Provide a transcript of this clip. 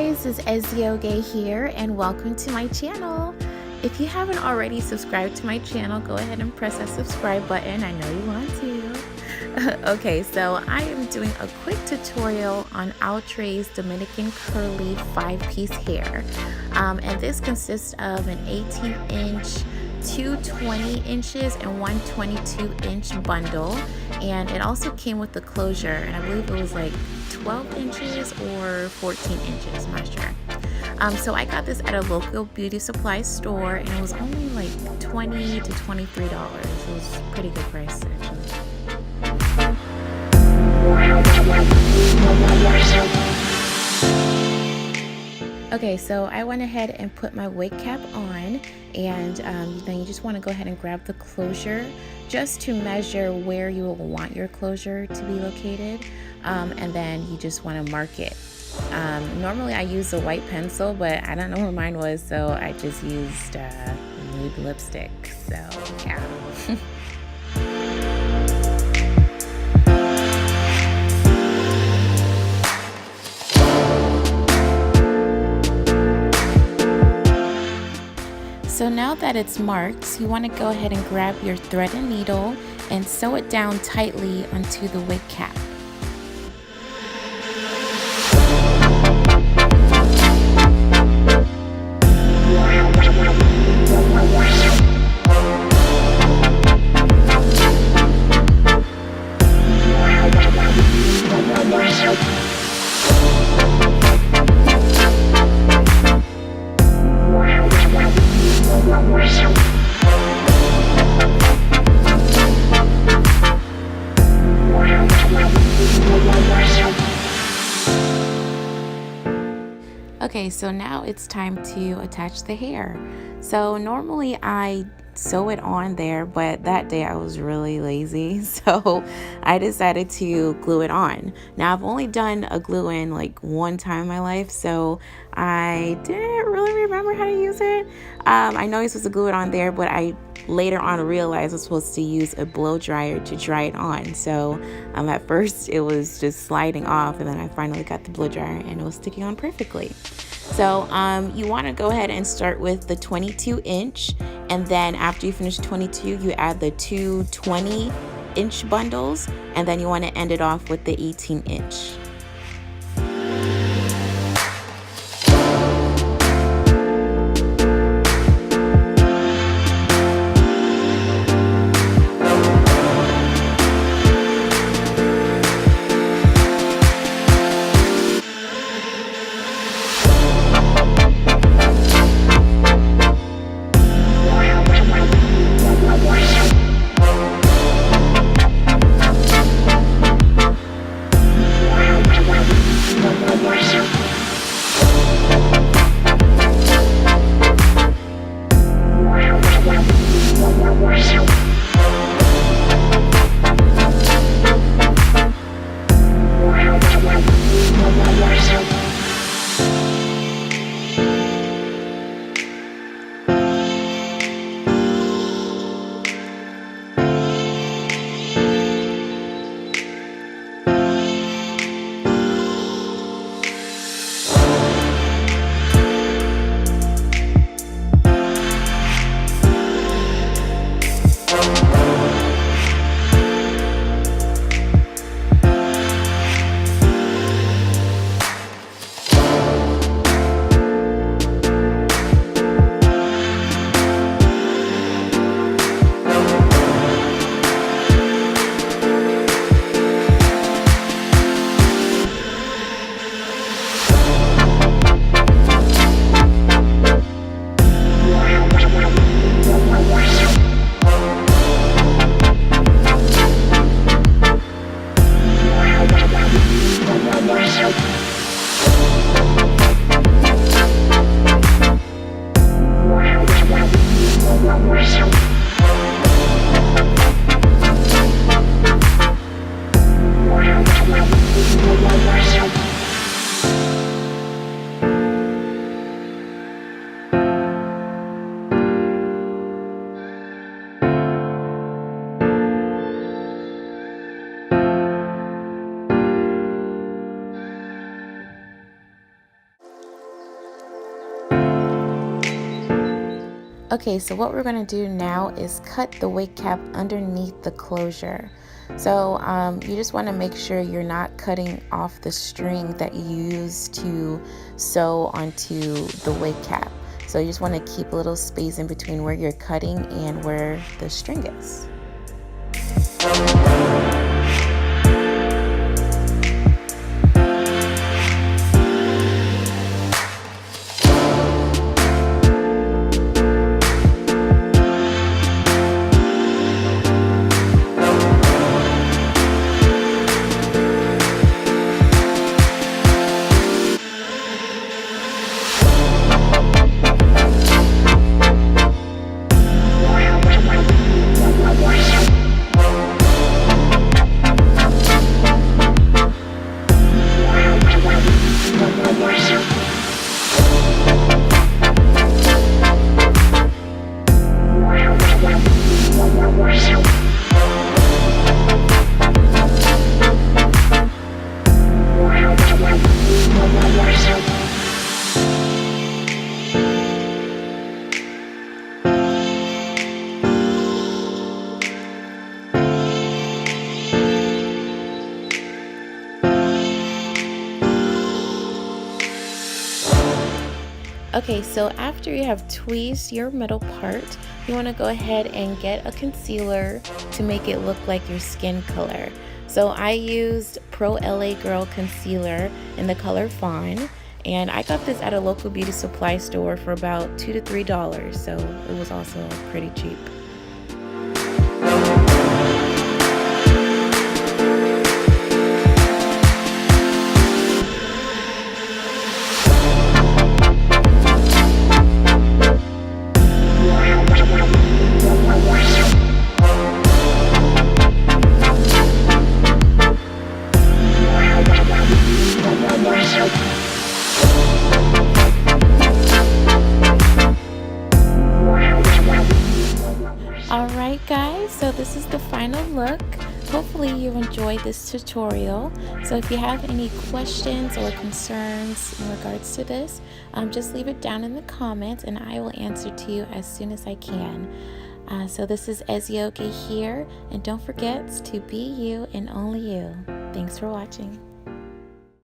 guys, it's Ezioge here and welcome to my channel. If you haven't already subscribed to my channel, go ahead and press that subscribe button. I know you want to. Okay, so I am doing a quick tutorial on Outre's Dominican Curly 5-piece hair. And this consists of an 18-inch, two 20 inches, and one 22-inch bundle. And it also came with the closure, and I believe it was like 12 inches or 14 inches, I'm not sure. So I got this at a local beauty supply store, and it was only like $20 to $23. It was a pretty good price, actually. Okay, so I went ahead and put my wig cap on, and then you just want to go ahead and grab the closure just to measure where you will want your closure to be located, and then you just want to mark it. Normally I use a white pencil, but I don't know where mine was, so I just used nude lipstick, so yeah. So now that it's marked, you want to go ahead and grab your thread and needle and sew it down tightly onto the wig cap. Okay, so now it's time to attach the hair. So normally I sew it on there, but that day I was really lazy, so I decided to glue it on. Now I've only done a glue-in like one time in my life, so I didn't really remember how to use it. I know you're supposed to glue it on there, but I later on realized I was supposed to use a blow dryer to dry it on. So at first it was just sliding off, and then I finally got the blow dryer and it was sticking on perfectly. So you want to go ahead and start with the 22-inch, and then after you finish 22, you add the two 20-inch bundles, and then you want to end it off with the 18-inch. Okay, so what we're going to do now is cut the wig cap underneath the closure. So you just want to make sure you're not cutting off the string that you use to sew onto the wig cap. So you just want to keep a little space in between where you're cutting and where the string is. Okay, so after you have tweezed your middle part, you want to go ahead and get a concealer to make it look like your skin color. So I used Pro LA Girl concealer in the color Fawn, and I got this at a local beauty supply store for about $2 to $3, so it was also pretty cheap. Alright guys, so this is the final look. Hopefully you enjoyed this tutorial. So if you have any questions or concerns in regards to this, just leave it down in the comments and I will answer to you as soon as I can. So this is Ezioge here, and don't forget to be you and only you. Thanks for watching.